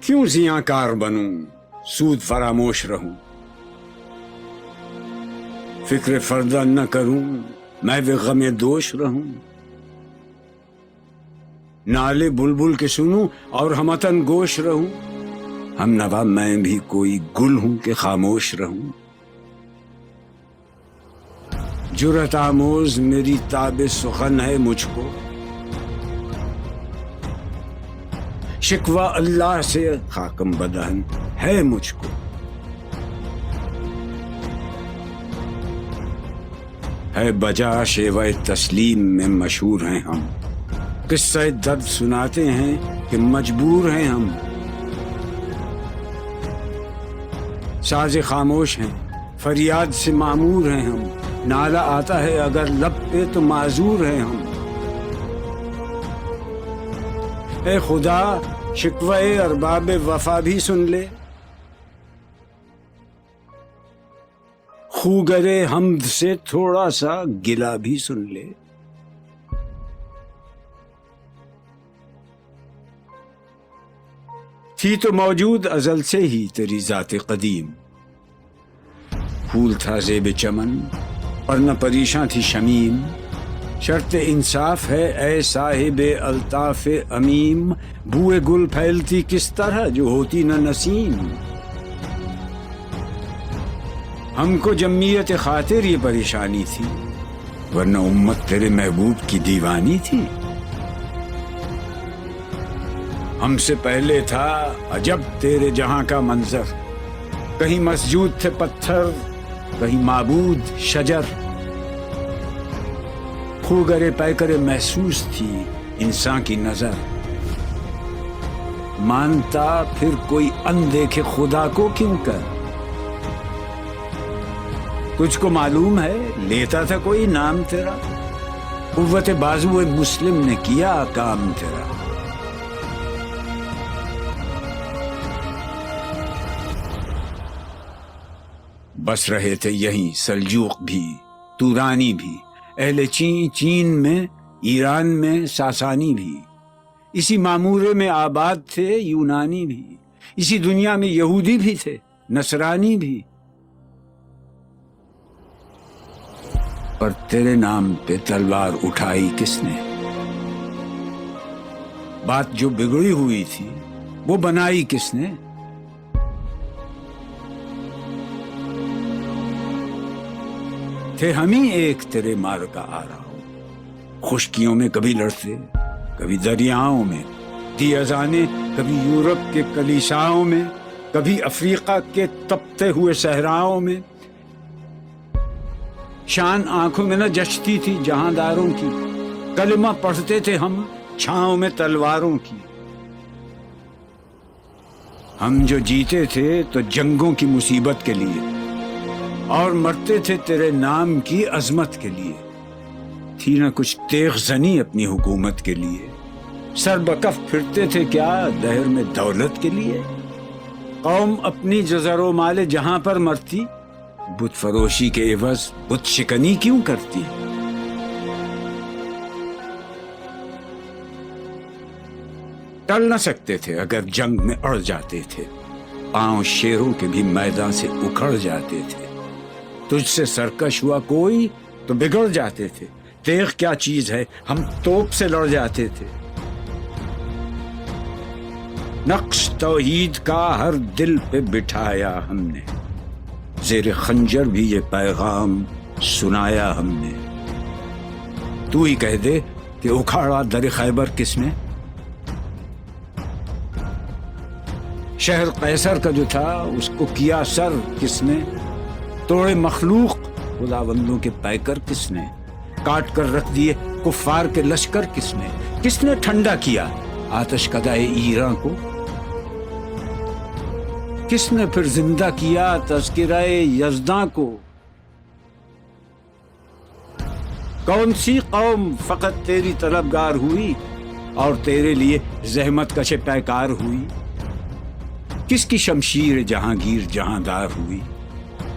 کیوں زیاں کار بنوں، سود فراموش رہوں، فکر فردہ نہ کروں، میں بھی غم دوش رہوں، نالے بلبل کے سنوں اور ہمتن گوش رہوں، ہم نوا میں بھی کوئی گل ہوں کہ خاموش رہوں، جرأت آموز میری تاب سخن ہے مجھ کو، شکوہ اللہ سے خاکم بدہن ہے مجھ کو، ہے بجا شیوہ تسلیم میں مشہور ہیں ہم، قصہ درد سناتے ہیں کہ مجبور ہیں ہم، ساز خاموش ہیں فریاد سے معمور ہیں ہم، نالہ آتا ہے اگر لب پہ تو معذور ہیں ہم، اے خدا شکوہ ارباب وفا بھی سن لے، خوگر حمد سے تھوڑا سا گلہ بھی سن لے، تھی تو موجود ازل سے ہی تیری ذات قدیم، پھول تھا زیب چمن ورنہ پریشاں تھی شمیم، شرط انصاف ہے اے صاحب الطاف امیم، بوئے گل پھیلتی کس طرح جو ہوتی نہ نسیم، ہم کو جمعیت خاطر یہ پریشانی تھی ورنہ امت تیرے محبوب کی دیوانی تھی، ہم سے پہلے تھا عجب تیرے جہاں کا منظر، کہیں مسجود تھے پتھر کہیں معبود شجر، خوگر پیکر محسوس تھی انسان کی نظر، مانتا پھر کوئی اندیکھے خدا کو کیوں کر، تجھ کو معلوم ہے لیتا تھا کوئی نام تیرا، قوت بازو مسلم نے کیا کام تیرا، بس رہے تھے یہیں سلجوق بھی تورانی بھی، اہل چین میں ایران میں ساسانی بھی، اسی معمورے میں آباد تھے یونانی بھی، اسی دنیا میں یہودی بھی تھے نصرانی بھی، پر تیرے نام پہ تلوار اٹھائی کس نے، بات جو بگڑی ہوئی تھی وہ بنائی کس نے، تھے ہم ہی ایک تیرے مار کا آ رہا ہوں، خشکیوں میں کبھی لڑتے کبھی دریاؤں میں، دی اذانیں کبھی یورپ کے کلیساؤں میں، کبھی افریقہ کے تپتے ہوئے صحراؤں میں، شان آنکھوں میں نہ جچتی تھی جہانداروں کی، کلمہ پڑھتے تھے ہم چھاؤں میں تلواروں کی، ہم جو جیتے تھے تو جنگوں کی مصیبت کے لیے اور مرتے تھے تیرے نام کی عظمت کے لیے، تھی نہ کچھ تیغ زنی اپنی حکومت کے لیے، سر بکف پھرتے تھے کیا دہر میں دولت کے لیے، قوم اپنی جزر و مال جہاں پر مرتی، بت فروشی کے عوض بت شکنی کیوں کرتی، ٹل نہ سکتے تھے اگر جنگ میں اڑ جاتے تھے، پاؤں شیروں کے بھی میدان سے اکھڑ جاتے تھے، تجھ سے سرکش ہوا کوئی تو بگڑ جاتے تھے، تیغ کیا چیز ہے ہم توپ سے لڑ جاتے تھے، نقش توحید کا ہر دل پہ بٹھایا ہم نے، زیر خنجر بھی یہ پیغام سنایا ہم نے، تو ہی کہہ دے کہ اکھاڑا در خیبر کس نے، شہر قیصر کا جو تھا اس کو کیا سر کس نے، توڑے مخلوق خداوندوں کے پیکر کس نے، کاٹ کر رکھ دیے کفار کے لشکر کس نے ٹھنڈا کیا آتش کدائے ایراں کو، کس نے پھر زندہ کیا تذکرہ یزداں کو، کون سی قوم فقط تیری طلبگار ہوئی اور تیرے لیے زحمت کش پیکار ہوئی، کس کی شمشیر جہانگیر جہاندار ہوئی،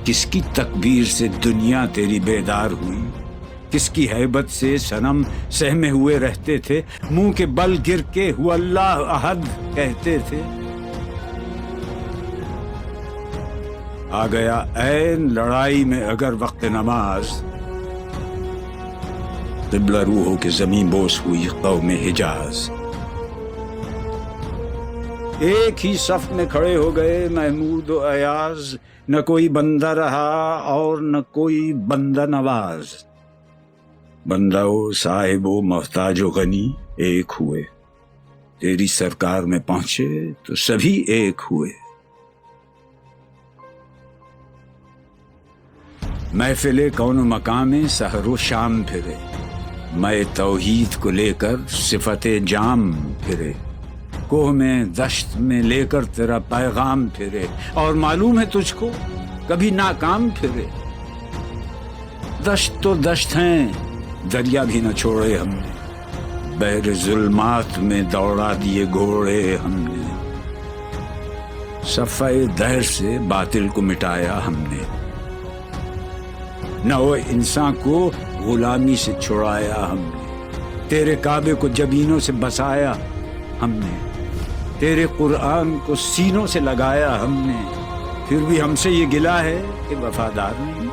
کس کی تکبیر سے دنیا تیری بیدار ہوئی، کس کی ہیبت سے صنم سہمے ہوئے رہتے تھے، منہ کے بل گر کے ہو اللہ احد کہتے تھے، آ گیا عین لڑائی میں اگر وقت نماز، قبلہ روح ہو کے زمین بوس ہوئی قوم حجاز۔ ایک ہی صف میں کھڑے ہو گئے محمود و ایاز، نہ کوئی بندہ رہا اور نہ کوئی بندہ نواز۔ بندہ و صاحب و محتاج و غنی ایک ہوئے، تیری سرکار میں پہنچے تو سبھی ایک ہوئے۔ محفل کون و مقام میں سحر و شام پھرے، میں توحید کو لے کر صفت جام پھرے، کوہ میں دشت میں لے کر تیرا پیغام پھرے، اور معلوم ہے تجھ کو کبھی ناکام پھرے۔ دشت تو دشت ہیں، دریا بھی نہ چھوڑے ہم نے، بحر ظلمات میں دوڑا دیے گھوڑے ہم نے، صفحہ دہر سے باطل کو مٹایا ہم نے، نو انسان کو غلامی سے چھڑایا ہم نے، تیرے کعبے کو جبینوں سے بسایا ہم نے، تیرے قرآن کو سینوں سے لگایا ہم نے، پھر بھی ہم سے یہ گلہ ہے کہ وفادار نہیں۔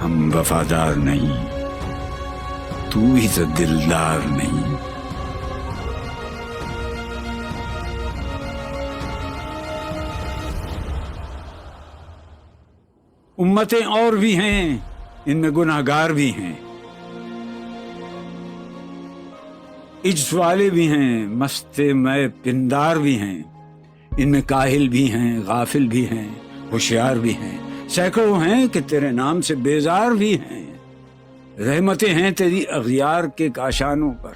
ہم وفادار نہیں، تو ہی تو دلدار نہیں۔ امتیں اور بھی ہیں، ان میں گناہگار بھی ہیں، عجز والے بھی ہیں، مست میں پندار بھی ہیں، ان میں کاہل بھی ہیں، غافل بھی ہیں، ہوشیار بھی ہیں، سینکڑوں ہیں کہ تیرے نام سے بیزار بھی ہیں۔ رحمتیں ہیں تیری اغیار کے کاشانوں پر،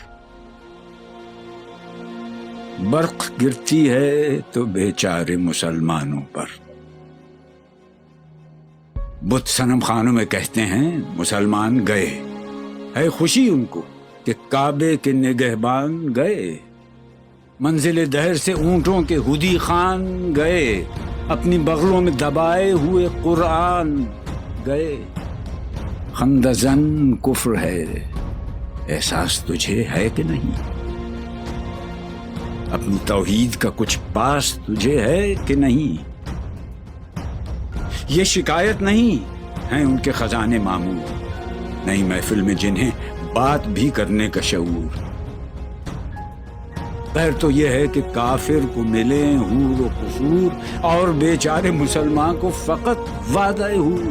برق گرتی ہے تو بیچارے مسلمانوں پر۔ بت صنم خانوں میں کہتے ہیں مسلمان گئے، ہے خوشی ان کو کہ کعبے کے نگہبان گئے، منزل دہر سے اونٹوں کے ہدی خان گئے، اپنی بغلوں میں دبائے ہوئے قرآن گئے۔ خندزن کفر ہے، احساس تجھے ہے کہ نہیں؟ اپنی توحید کا کچھ پاس تجھے ہے کہ نہیں؟ یہ شکایت نہیں ہیں ان کے خزانے معمور، نہیں محفل میں جنہیں بات بھی کرنے کا شعور۔ خیر تو یہ ہے کہ کافر کو ملے حور و قصور، اور بیچارے مسلمان کو فقط وعدہ حور۔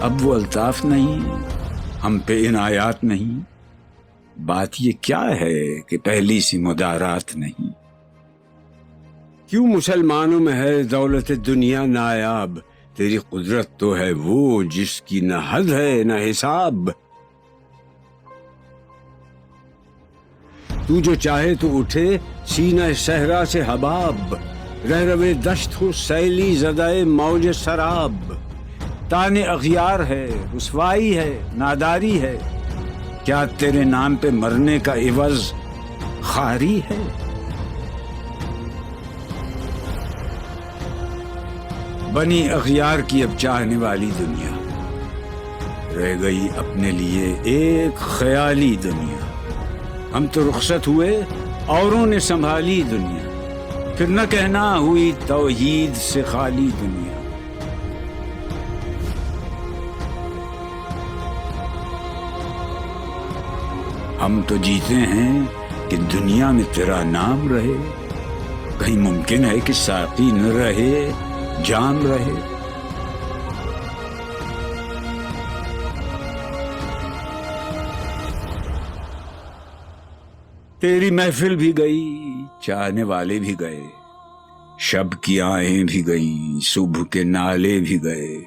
اب وہ الطاف نہیں، ہم پہ عنایات نہیں، بات یہ کیا ہے کہ پہلی سی مدارات نہیں۔ کیوں مسلمانوں میں ہے دولت دنیا نایاب، تیری قدرت تو ہے وہ جس کی نہ حد ہے نہ حساب۔ تو جو چاہے تو اٹھے سینہ صحرا سے حباب، رہ روے دشت ہو سیلی زدہ موج سراب۔ تانے اغیار ہے، رسوائی ہے، ناداری ہے، کیا تیرے نام پہ مرنے کا عوض خواری ہے؟ بنی اغیار کی اب چاہنے والی دنیا، رہ گئی اپنے لیے ایک خیالی دنیا۔ ہم تو رخصت ہوئے، اوروں نے سنبھالی دنیا، پھر نہ کہنا ہوئی توحید سے خالی دنیا۔ ہم تو جیتے ہیں کہ دنیا میں تیرا نام رہے، کہیں ممکن ہے کہ ساقی نہ رہے جام رہے۔ تیری محفل بھی گئی، چاہنے والے بھی گئے، شب کی آہیں بھی گئیں، صبح کے نالے بھی گئے،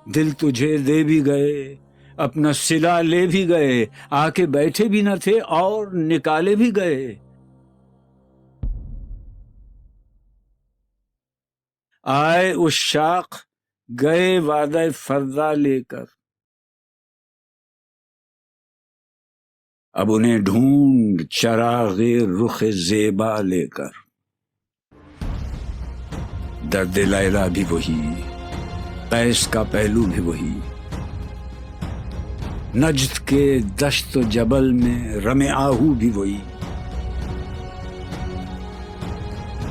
دل تجھے دے بھی گئے، اپنا صلہ لے بھی گئے، آ کے بیٹھے بھی نہ تھے اور نکالے بھی گئے۔ آئے عشاق گئے وعدہ فردا لے کر، اب انہیں ڈھونڈ چراغ رخ زیبا لے کر۔ درد لیلا بھی وہی، قیس کا پہلو بھی وہی، نجد کے دشت و جبل میں رم آہو بھی وہی۔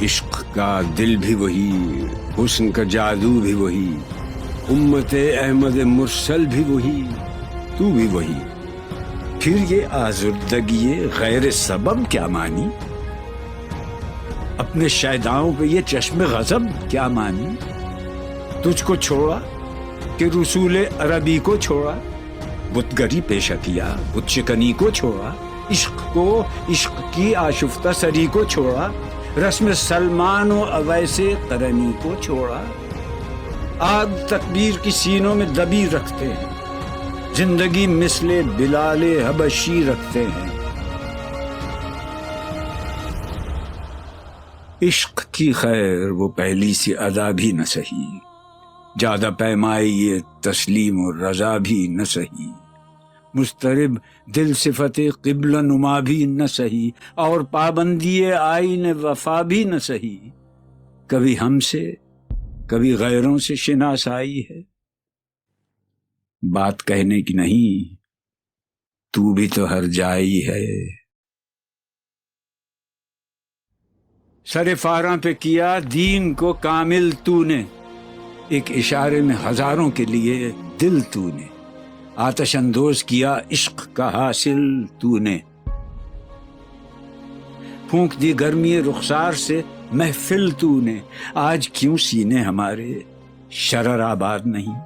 عشق کا دل بھی وہی، حسن کا جادو بھی وہی، امت احمد مرسل بھی وہی، تو بھی وہی، پھر یہ آزردگی غیر سبب کیا مانی؟ اپنے شیداؤں پہ یہ چشم غضب کیا مانی؟ تجھ کو چھوڑا کہ رسول عربی کو چھوڑا، بت گری پیشہ کیا، بت شکنی کو چھوڑا، عشق کو، عشق کی آشفتہ سری کو چھوڑا، رسم سلمان و اویس قرنی کو چھوڑا۔ آگ تکبیر کی سینوں میں دبی رکھتے ہیں، زندگی مثل بلال حبشی رکھتے ہیں۔ عشق کی خیر وہ پہلی سی ادا بھی نہ سہی، زیادہ پیمائی یہ تسلیم و رضا بھی نہ سہی، مضطرب دل صفت قبل نما بھی نہ سہی، اور پابندی آئین وفا بھی نہ سہی۔ کبھی ہم سے، کبھی غیروں سے شناسائی ہے، بات کہنے کی نہیں، تو بھی تو ہر جائی ہے۔ سر فاراں پہ کیا دین کو کامل تو نے، ایک اشارے میں ہزاروں کے لیے دل تو نے، آتش اندوز کیا عشق کا حاصل تو نے، پھونک دی گرمی رخسار سے محفل تو نے۔ آج کیوں سینے ہمارے شرر آباد نہیں؟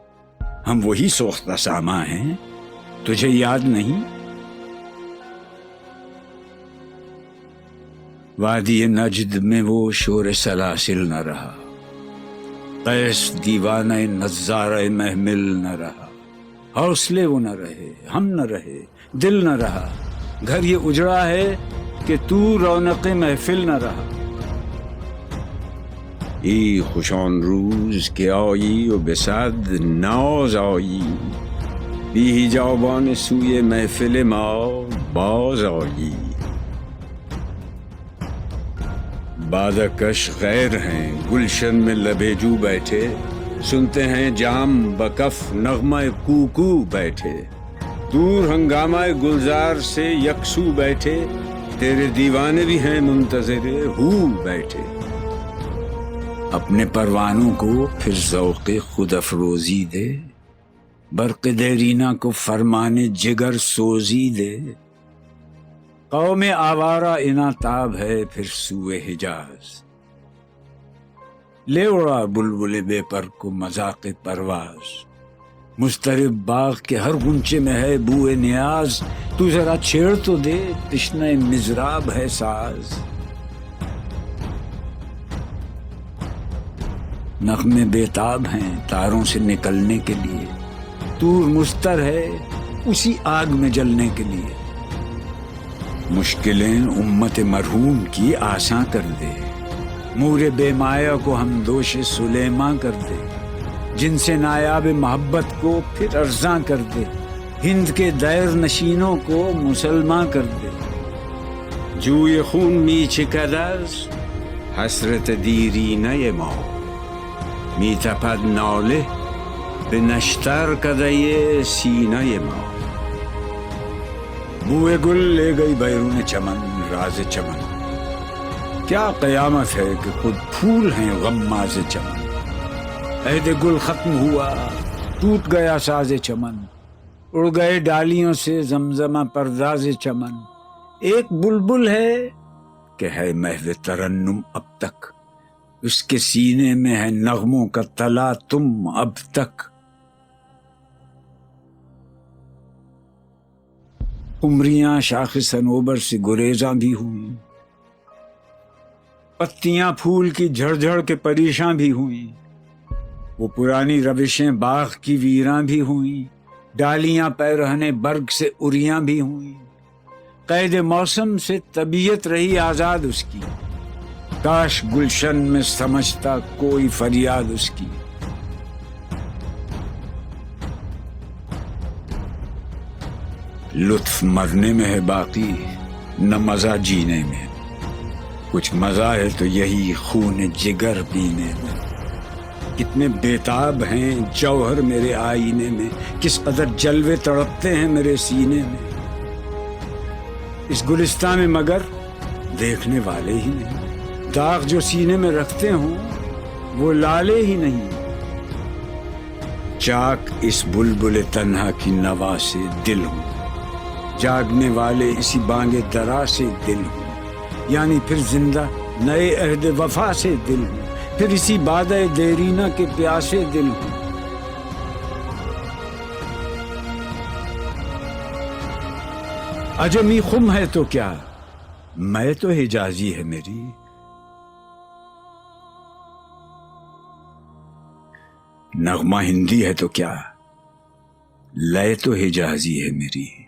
ہم وہی سوختہ ساما ہیں، تجھے یاد نہیں؟ وادی نجد میں وہ شور سلاسل نہ رہا، قیس دیوانہ نظارہ محمل نہ رہا، حوصلے وہ نہ رہے، ہم نہ رہے، دل نہ رہا، گھر یہ اجڑا ہے کہ تو رونق محفل نہ رہا۔ ای خوشان روز کہ آئی و بصد ناز آئی، بی حجابان سوی محفل ما باز آئی۔ بادکش غیر ہیں گلشن میں لبیجو بیٹھے، سنتے ہیں جام بکف نغمہ کوکو بیٹھے، دور ہنگامہ گلزار سے یکسو بیٹھے، تیرے دیوانے بھی ہیں منتظر ہو بیٹھے۔ اپنے پروانوں کو پھر ذوق خود افروزی دے، برق دیرینہ کو فرمان جگر سوزی دے۔ قوم آوارہ اناتاب ہے پھر سوئے حجاز، لے اڑا بلبل بے پر کو مذاق پرواز۔ مضطرب باغ کے ہر غنچے میں ہے بوئے نیاز، تو ذرا چھیڑ تو دے تشنہ مضراب ہے ساز۔ نغمے بیتاب ہیں تاروں سے نکلنے کے لیے، طور مستر ہے اسی آگ میں جلنے کے لیے۔ مشکلیں امت مرحوم کی آساں کر دے، مور بے مایا کو ہم دوش سلیماں کر دے، جن سے نایاب محبت کو پھر ارزاں کر دے، ہند کے دیر نشینوں کو مسلمان کر دے۔ جوی خون می چکدز حسرت دیرینه ما، می تپد ناله به نشتر کدهی سینه ما۔ بوئے گل لے گئی بیرون چمن راز چمن، کیا قیامت ہے کہ خود پھول ہیں غماز چمن۔ عہد گل ختم ہوا ٹوٹ گیا ساز چمن، اڑ گئے ڈالیوں سے زمزمہ پرداز چمن۔ ایک بلبل ہے کہ ہے محو ترنم اب تک، اس کے سینے میں ہے نغموں کا تلا تم اب تک۔ عمریاں شاخ صنوبر سے گریزاں بھی ہوئیں، پتیاں پھول کی جھڑ جھڑ کے پریشاں بھی ہوئیں، وہ پرانی روشیں باغ کی ویراں بھی ہوئیں، ڈالیاں پیرہنے برگ سے اریاں بھی ہوئیں۔ قید موسم سے طبیعت رہی آزاد اس کی، کاش گلشن میں سمجھتا کوئی فریاد اس کی۔ لطف مرنے میں ہے باقی نہ مزہ جینے میں، کچھ مزہ ہے تو یہی خون جگر پینے میں۔ کتنے بیتاب ہیں جوہر میرے آئینے میں، کس قدر جلوے تڑپتے ہیں میرے سینے میں۔ اس گلستان میں مگر دیکھنے والے ہی نہیں، داغ جو سینے میں رکھتے ہوں وہ لالے ہی نہیں، چاک اس بلبل تنہا کی نوا سے دل ہوں، جاگنے والے اسی بانگ درا سے دل ہوں، یعنی پھر زندہ نئے عہد وفا سے دل ہوں، پھر اسی بادہ دیرینہ کے پیاسے دل ہوں۔ عجمی خم ہے تو کیا، میں تو حجازی ہے میری، نغمہ ہندی ہے تو کیا، لے تو حجازی ہے میری۔